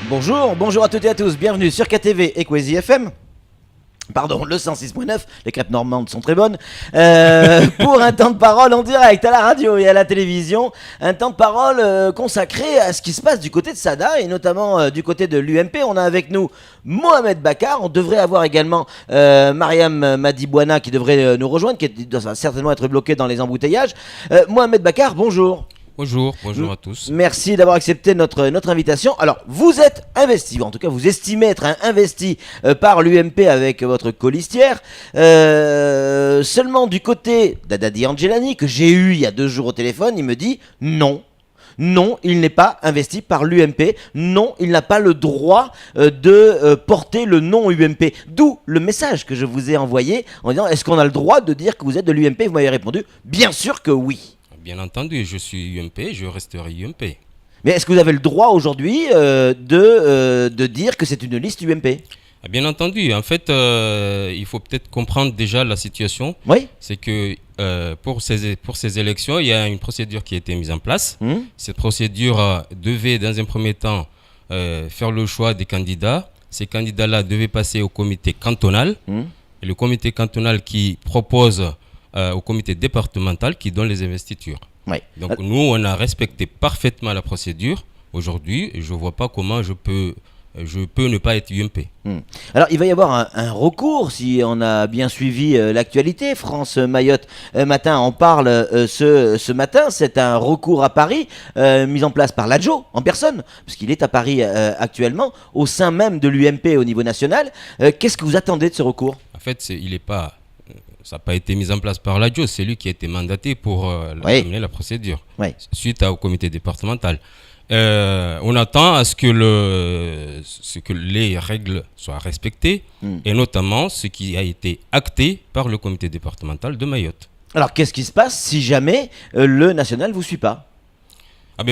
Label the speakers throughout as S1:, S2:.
S1: Bonjour à toutes et à tous, bienvenue sur KTV et Kwezi FM. Pardon, le 106.9, les crêpes normandes sont très bonnes. Pour un temps de parole en direct à la radio et à la télévision, un temps de parole consacré à ce qui se passe du côté de Sada et notamment du côté de l'UMP. On a avec nous Mohamed Bakar, on devrait avoir également Mariam Madibouana qui devrait nous rejoindre, qui doit certainement être bloqué dans les embouteillages. Mohamed Bakar, bonjour.
S2: Bonjour à tous.
S1: Merci d'avoir accepté notre invitation. Alors, vous êtes investi, en tout cas vous estimez être investi par l'UMP avec votre colistière. Seulement du côté d'Haddadi Angelani, que j'ai eu il y a 2 jours au téléphone, il me dit non, il n'est pas investi par l'UMP. Non, il n'a pas le droit de porter le nom UMP. D'où le message que je vous ai envoyé en disant, est-ce qu'on a le droit de dire que vous êtes de l'UMP? Vous m'avez répondu, bien sûr que oui.
S2: Bien entendu, je suis UMP, je resterai UMP.
S1: Mais est-ce que vous avez le droit aujourd'hui de dire que c'est une liste UMP?
S2: Bien entendu, en fait, il faut peut-être comprendre déjà la situation.
S1: Oui.
S2: C'est que pour ces élections, il y a une procédure qui a été mise en place. Cette procédure devait, dans un premier temps, faire le choix des candidats. Ces candidats-là devaient passer au comité cantonal. Et le comité cantonal qui propose au comité départemental qui donne les investitures.
S1: Oui.
S2: Donc nous, on a respecté parfaitement la procédure. Aujourd'hui, je ne vois pas comment je peux ne pas être UMP.
S1: Alors, il va y avoir un recours, si on a bien suivi l'actualité. France Mayotte Matin en parle ce matin. C'est un recours à Paris, mis en place par l'Adjo en personne, parce qu'il est à Paris actuellement, au sein même de l'UMP au niveau national. Qu'est-ce que vous attendez de ce recours?
S2: En fait, ça n'a pas été mis en place par l'Adjo, c'est lui qui a été mandaté pour amener la procédure, suite au comité départemental. On attend à ce que les règles soient respectées, et notamment ce qui a été acté par le comité départemental de Mayotte.
S1: Alors, qu'est-ce qui se passe si jamais le national ne vous suit pas?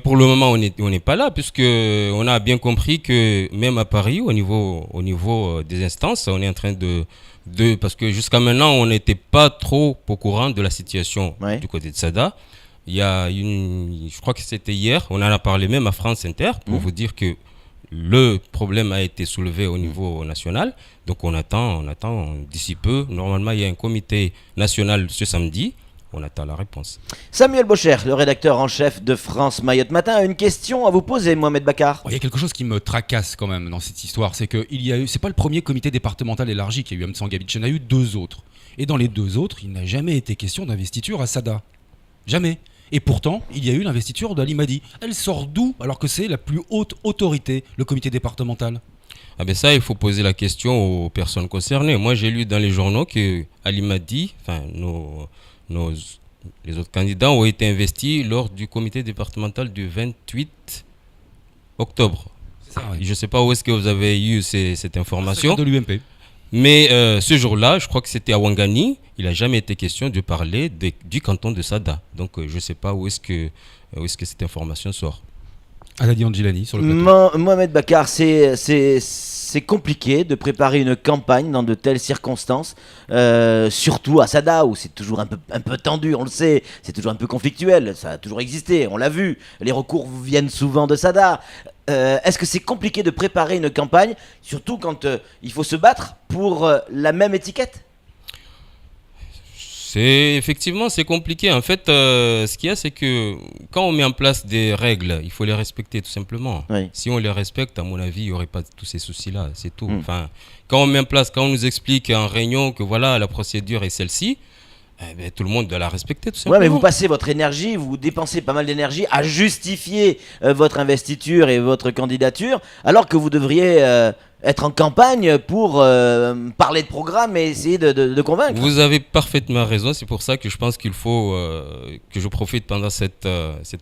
S2: Pour le moment, on n'est pas là, puisqu'on a bien compris que même à Paris, au niveau des instances, on est en train parce que jusqu'à maintenant, on n'était pas trop au courant de la situation du côté de Sada. Je crois que c'était hier, on en a parlé même à France Inter pour vous dire que le problème a été soulevé au niveau national. Donc on attend d'ici peu. Normalement, il y a un comité national ce samedi. On attend la réponse.
S1: Samuel Bocher, le rédacteur en chef de France Mayotte Matin, a une question à vous poser, Mohamed Bakar.
S3: Il y a quelque chose qui me tracasse quand même dans cette histoire, c'est que c'est pas le premier comité départemental élargi qu'il y a eu à Mtsangabitch, il y en a eu 2 autres. Et dans les 2 autres, il n'a jamais été question d'investiture à Sada. Jamais. Et pourtant, il y a eu l'investiture d'Ali Madi. Elle sort d'où alors que c'est la plus haute autorité, le comité départemental?
S2: Ça, il faut poser la question aux personnes concernées. Moi, j'ai lu dans les journaux que Ali Madi, les autres candidats ont été investis lors du comité départemental du 28 octobre.
S3: C'est ça, oui.
S2: Je ne sais pas où est-ce que vous avez eu cette information.
S3: De l'UMP.
S2: Mais ce jour-là, je crois que c'était à Ouangani, il n'a jamais été question de parler du canton de Sada. Donc je ne sais pas où est-ce que cette information sort.
S3: Haddadi Angelani sur le plateau.
S1: Mohamed Bakar, c'est compliqué de préparer une campagne dans de telles circonstances, surtout à Sada où c'est toujours un peu tendu, on le sait, c'est toujours un peu conflictuel, ça a toujours existé, on l'a vu, les recours viennent souvent de Sada. Est-ce que c'est compliqué de préparer une campagne, surtout quand il faut se battre pour la même étiquette?
S2: Effectivement, c'est compliqué. En fait, ce qu'il y a, c'est que quand on met en place des règles, il faut les respecter tout simplement.
S1: Oui.
S2: Si on les respecte, à mon avis, il n'y aurait pas tous ces soucis-là. C'est tout. Quand on met en place, quand on nous explique en réunion que voilà, la procédure est celle-ci, tout le monde doit la respecter tout simplement.
S1: Ouais, mais vous passez votre énergie, vous dépensez pas mal d'énergie à justifier votre investiture et votre candidature, alors que vous devriez être en campagne pour parler de programme et essayer de convaincre.
S2: Vous avez parfaitement raison, c'est pour ça que je pense qu'il faut que je profite pendant cette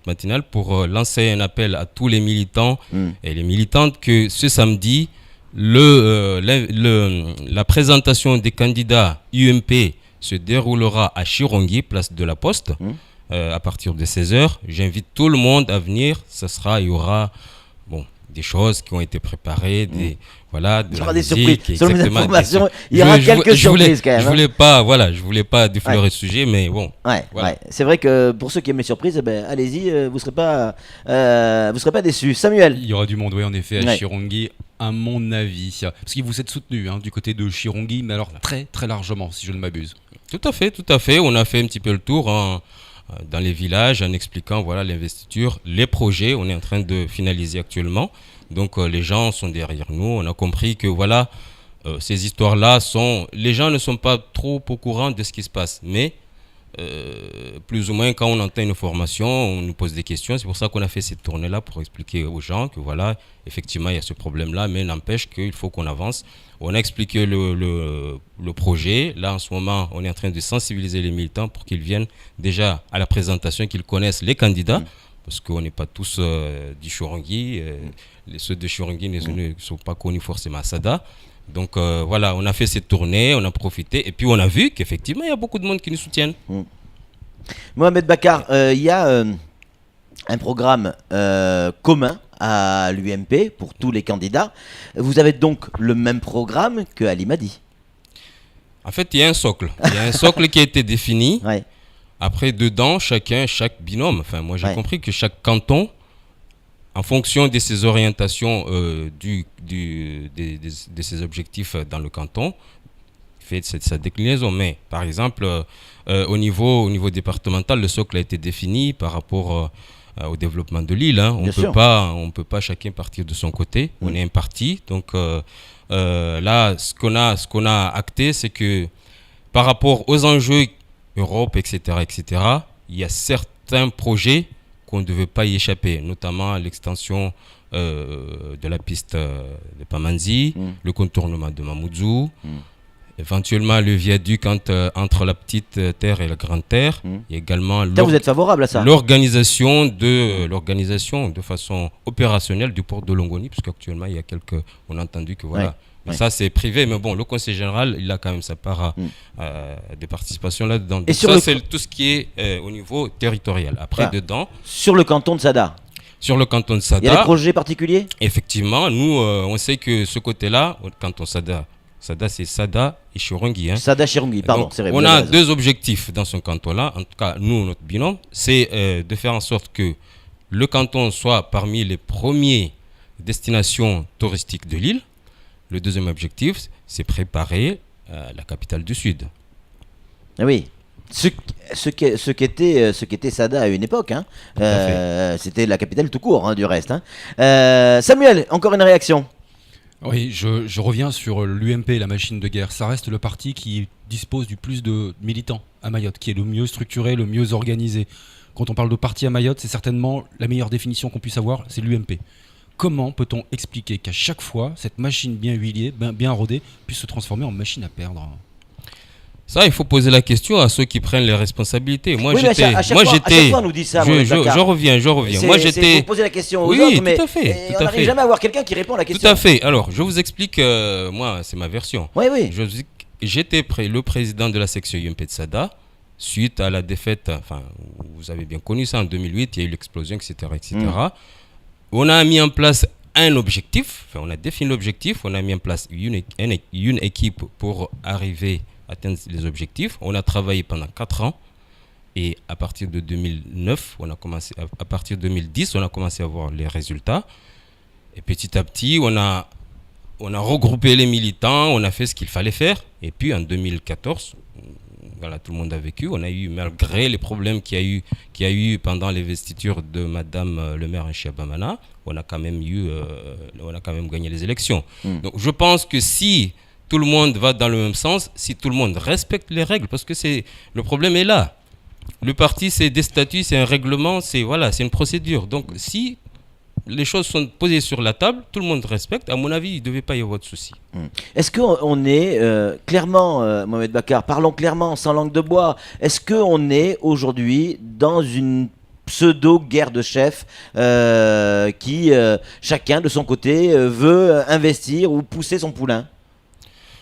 S2: matinale pour lancer un appel à tous les militants et les militantes que ce samedi, la présentation des candidats UMP se déroulera à Chirongui, place de la Poste, à partir de 16h. J'invite tout le monde à venir. Il y aura des choses qui ont été préparées, voilà, de
S1: Il y
S2: la
S1: aura des
S2: musique,
S1: surprises. Selon mes
S2: exactement,
S1: informations, il y aura quelques surprises quand même.
S2: Je voulais pas déflorer le sujet, mais bon.
S1: Ouais,
S2: Voilà.
S1: ouais. C'est vrai que pour ceux qui aiment les surprises, allez-y, vous serez pas déçus. Samuel.
S3: Il y aura du monde, oui, en effet, à
S1: Ouais.
S3: Shirongi, à mon avis. Parce que vous êtes soutenu du côté de Shirongi, mais alors très très largement, si je ne m'abuse.
S2: Tout à fait, tout à fait. On a fait un petit peu le tour dans les villages en expliquant voilà l'investiture, les projets. On est en train de finaliser actuellement. Donc les gens sont derrière nous. On a compris que voilà, ces histoires-là les gens ne sont pas trop au courant de ce qui se passe. Mais plus ou moins quand on entend une information, on nous pose des questions. C'est pour ça qu'on a fait cette tournée-là pour expliquer aux gens que voilà, effectivement il y a ce problème-là, mais n'empêche qu'il faut qu'on avance. On a expliqué le projet. Là en ce moment, on est en train de sensibiliser les militants pour qu'ils viennent déjà à la présentation, qu'ils connaissent les candidats, parce qu'on n'est pas tous du Shirongi. Ceux de Shirongi ne sont pas connus forcément à Sada. Donc voilà, on a fait cette tournée, on a profité, et puis on a vu qu'effectivement il y a beaucoup de monde qui nous soutiennent.
S1: Mohamed Bakar, il y a un programme commun à l'UMP pour tous les candidats. Vous avez donc le même programme que Ali Madi.
S2: En fait, il y a un socle. Il y a un socle qui a été défini.
S1: Ouais.
S2: Après, dedans, chaque binôme, enfin moi j'ai compris que chaque canton, en fonction de ses orientations, de ses objectifs dans le canton, fait sa déclinaison. Mais par exemple, au niveau départemental, le socle a été défini par rapport au développement de l'île. On ne peut pas chacun partir de son côté. On est un parti. Donc là, ce qu'on a acté, c'est que par rapport aux enjeux Europe, etc., il y a certains projets qu'on ne devait pas y échapper, notamment l'extension de la piste de Pamanzi, le contournement de Mamoudzou, éventuellement le viaduc entre la petite terre et la grande terre. Il y a également
S1: vous êtes favorable à ça?
S2: L'organisation de façon opérationnelle du port de Longoni, parce qu'actuellement on a entendu que voilà. Mais ça c'est privé, mais bon, le conseil général il a quand même sa part de participation là-dedans. Et ça c'est tout ce qui est au niveau territorial. Après dedans.
S1: Sur le canton de Sada.
S2: Sur le canton de Sada.
S1: Il y a des projets particuliers?
S2: Effectivement, nous on sait que ce côté-là, au canton Sada, c'est Sada et Shirongi.
S1: Sada Shirongi, pardon.
S2: Donc, on a deux objectifs dans ce canton-là. En tout cas, nous, notre binôme, c'est de faire en sorte que le canton soit parmi les premières destinations touristiques de l'île. Le deuxième objectif, c'est préparer la capitale du Sud.
S1: Oui. Ce qu'était Sada à une époque. C'était la capitale tout court, du reste. Samuel, encore une réaction?
S3: Oui, je reviens sur l'UMP, la machine de guerre. Ça reste le parti qui dispose du plus de militants à Mayotte, qui est le mieux structuré, le mieux organisé. Quand on parle de parti à Mayotte, c'est certainement la meilleure définition qu'on puisse avoir, c'est l'UMP. Comment peut-on expliquer qu'à chaque fois, cette machine bien huilée, bien rodée, puisse se transformer en machine à perdre?
S2: Ça, il faut poser la question à ceux qui prennent les responsabilités. Moi,
S1: à chaque fois, on nous dit ça.
S2: Je reviens. Moi, j'étais.
S1: Faut poser la question aux autres, mais
S2: tout à fait,
S1: on n'arrive jamais à avoir quelqu'un qui répond à la question.
S2: Tout à fait. Alors, je vous explique. Moi, c'est ma version.
S1: Oui.
S2: J'étais le président de la section UMP de Sada suite à la défaite. Enfin, vous avez bien connu ça en 2008. Il y a eu l'explosion, etc., On a mis en place un objectif. Enfin, on a défini l'objectif. On a mis en place une équipe pour arriver atteindre les objectifs. On a travaillé pendant 4 ans et à partir de 2009, à partir de 2010, on a commencé à voir les résultats. Et petit à petit, on a regroupé les militants, on a fait ce qu'il fallait faire. Et puis en 2014, voilà, tout le monde a vécu. On a eu, malgré les problèmes qu'il y a eu pendant l'investiture de Madame le maire Chiabamana, on a quand même gagné les élections. Donc je pense que si tout le monde va dans le même sens, si tout le monde respecte les règles, parce que le problème est là. Le parti, c'est des statuts, c'est un règlement, c'est une procédure. Donc, si les choses sont posées sur la table, tout le monde respecte. À mon avis, il ne devait pas y avoir de souci.
S1: Est-ce qu'on est clairement, Mohamed Bakar, parlons clairement, sans langue de bois, est-ce qu'on est aujourd'hui dans une pseudo-guerre de chefs qui, chacun de son côté, veut investir ou pousser son poulain?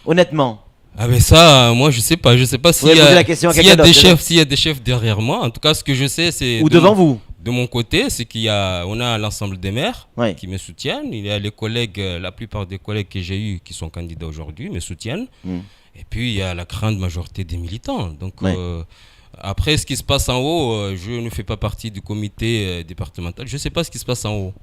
S1: Honnêtement.
S2: Ah mais ça, moi je sais pas s'il y a des chefs derrière moi. En tout cas, ce que je sais, c'est
S1: ou devant vous.
S2: De mon côté, c'est on a l'ensemble des maires
S1: Ouais.
S2: qui me soutiennent. Il y a les collègues, la plupart des collègues que j'ai eus qui sont candidats aujourd'hui me soutiennent.
S1: Mm.
S2: Et puis, il y a la grande majorité des militants. Donc,
S1: Ouais.
S2: après, ce qui se passe en haut, je ne fais pas partie du comité départemental. Je ne sais pas ce qui se passe en haut.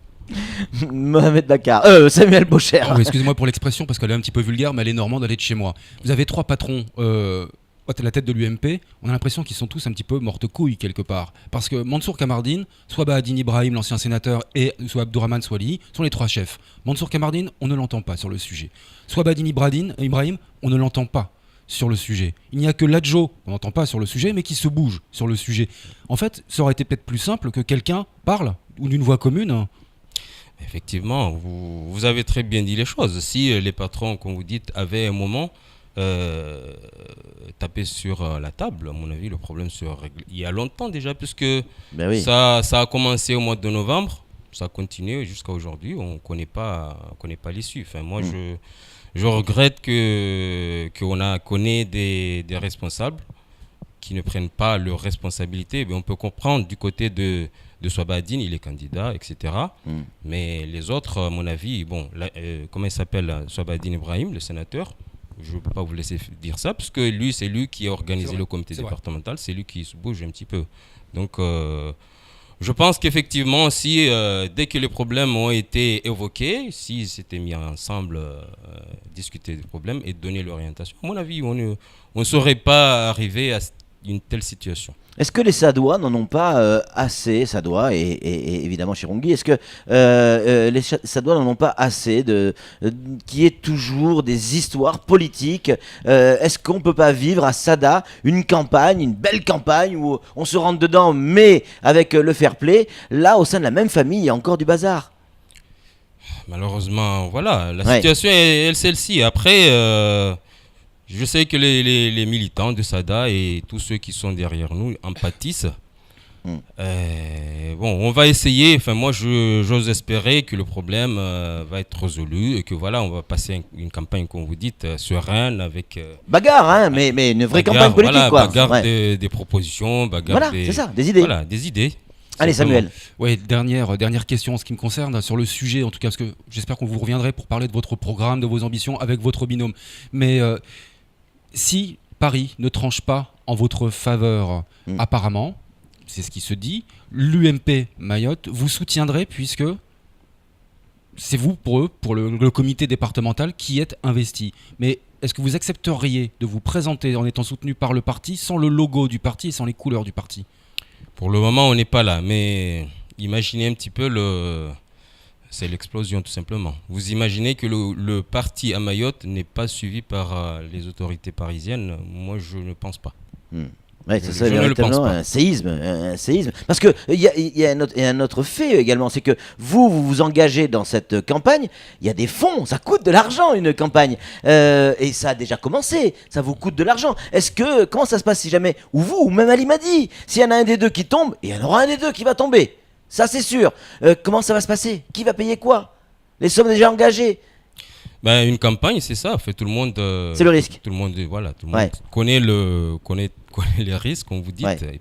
S1: Mohamed Bakar, Samuel Bocher.
S3: Ah oui, excusez-moi pour l'expression parce qu'elle est un petit peu vulgaire, mais elle est normande, elle est de chez moi. Vous avez 3 patrons à la tête de l'UMP, on a l'impression qu'ils sont tous un petit peu morte-couilles quelque part. Parce que Mansour Kamardine, soit Bahadine Ibrahim, l'ancien sénateur, et soit Abdourahmane Swali, sont les 3 chefs. Mansour Kamardine, on ne l'entend pas sur le sujet. Soit Bahadine Ibrahim, on ne l'entend pas sur le sujet. Il n'y a que Ladjo, on n'entend pas sur le sujet, mais qui se bouge sur le sujet. En fait, ça aurait été peut-être plus simple que quelqu'un parle, ou d'une voix commune.
S2: Effectivement, vous avez très bien dit les choses. Si les patrons, comme vous dites, avaient un moment tapé sur la table, à mon avis, le problème serait réglé il y a longtemps déjà, puisque
S1: Ben oui.
S2: ça a commencé au mois de novembre, ça a continué jusqu'à aujourd'hui, on ne connaît pas l'issue. Enfin, moi, je regrette qu'on ait des responsables qui ne prennent pas leurs responsabilités. Mais on peut comprendre du côté de Swabadine, il est candidat, etc. Mais les autres, à mon avis, comment il s'appelle, Swabadine Ibrahim, le sénateur, je ne peux pas vous laisser dire ça, parce que lui, c'est lui qui a organisé le comité départemental, c'est lui qui se bouge un petit peu. Donc, je pense qu'effectivement, dès que les problèmes ont été évoqués, s'ils s'étaient mis ensemble, discuter des problèmes et donner l'orientation, à mon avis, on ne saurait pas arriver à une telle situation.
S1: Est-ce que les Sadois n'en ont pas assez, Sadois et évidemment Chirongui, est-ce que les Sadois n'en ont pas assez qu'il y ait toujours des histoires politiques Est-ce qu'on ne peut pas vivre à Sada une belle campagne où on se rentre dedans, mais avec le fair play? Là, au sein de la même famille, il y a encore du bazar.
S2: Malheureusement, voilà, la situation est celle-ci. Après... je sais que les militants de Sada et tous ceux qui sont derrière nous en pâtissent. On va essayer. Enfin, moi, j'ose espérer que le problème va être résolu et que voilà, on va passer une campagne, comme vous dites, sereine avec
S1: bagarre, mais une vraie campagne politique,
S2: voilà,
S1: quoi.
S2: Bagarre des propositions, bagarre
S1: c'est ça, des idées.
S2: Voilà, des idées.
S1: Allez, Samuel.
S3: Ouais, dernière question en ce qui me concerne, sur le sujet, en tout cas, parce que j'espère qu'on vous reviendrait pour parler de votre programme, de vos ambitions avec votre binôme. Mais si Paris ne tranche pas en votre faveur, apparemment, c'est ce qui se dit, l'UMP Mayotte vous soutiendrez puisque c'est vous, pour le comité départemental, qui êtes investi. Mais est-ce que vous accepteriez de vous présenter en étant soutenu par le parti sans le logo du parti et sans les couleurs du parti?
S2: Pour le moment, on n'est pas là, mais imaginez un petit peu c'est l'explosion, tout simplement. Vous imaginez que le parti à Mayotte n'est pas suivi par les autorités parisiennes? Moi, je ne pense pas.
S1: Ouais, ça serait véritablement un séisme. Parce qu'il y a un autre fait également, c'est que vous engagez dans cette campagne, il y a des fonds, ça coûte de l'argent une campagne. Et ça a déjà commencé, ça vous coûte de l'argent. Comment ça se passe si jamais, ou vous, ou même Ali m'a dit, s'il y en a un des deux qui tombe, il y en aura un des deux qui va tomber. Ça, c'est sûr. Comment ça va se passer? Qui va payer quoi? Les sommes déjà engagées?
S2: Une campagne, c'est ça. Fait, tout le monde.
S1: C'est le risque.
S2: Tout le monde connaît les risques, comme vous dites.
S1: Ouais.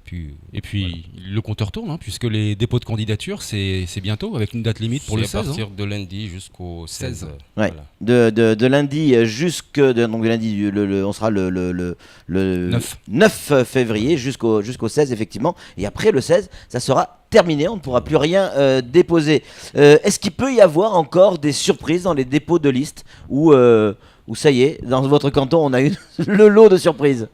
S2: Et puis,
S3: le compteur tourne, puisque les dépôts de candidature, c'est bientôt, avec une date limite pour le 16.
S2: À partir de lundi jusqu'au 16.
S1: Ouais.
S2: Voilà.
S1: De lundi donc de lundi, on sera le 9 février jusqu'au 16, effectivement. Et après le 16, ça sera terminé, on ne pourra plus rien déposer. Est-ce qu'il peut y avoir encore des surprises dans les dépôts de liste ou ça y est, dans votre canton, on a eu le lot de surprises?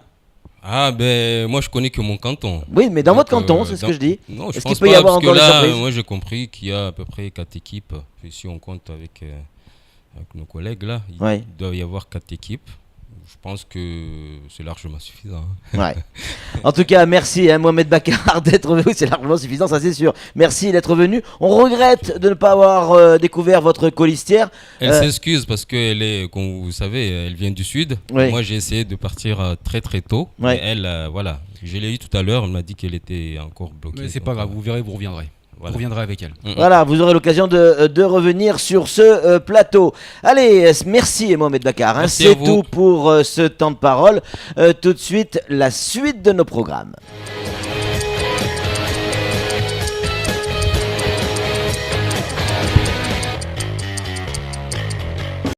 S2: Moi je connais que mon canton.
S1: Oui, mais dans votre canton, c'est ce que je dis.
S2: Non, je
S1: Est-ce
S2: pense
S1: qu'il peut y
S2: pas,
S1: avoir
S2: parce
S1: encore
S2: que
S1: des
S2: là,
S1: surprises?
S2: moi j'ai compris qu'il y a à peu près 4 équipes. Si on compte avec nos collègues là, il doit y avoir 4 équipes. Je pense que c'est largement suffisant.
S1: Ouais. En tout cas, merci Mohamed Bakar d'être venu. C'est largement suffisant, ça c'est sûr. Merci d'être venu. On regrette de ne pas avoir découvert votre colistière.
S2: Elle s'excuse parce qu'elle est, comme vous savez, elle vient du sud.
S1: Oui.
S2: Moi, j'ai essayé de partir très très tôt.
S1: Ouais.
S2: Mais elle, voilà, je l'ai eu tout à l'heure. Elle m'a dit qu'elle était encore bloquée.
S3: Mais c'est pas grave, vous verrez, vous reviendrez.
S2: Voilà.
S3: Vous reviendrez avec elle.
S1: Voilà, vous aurez l'occasion de revenir sur ce plateau. Allez, merci Mohamed Bakar.
S2: Merci à
S1: c'est
S2: vous.
S1: tout pour ce temps de parole. Tout de suite, la suite de nos programmes.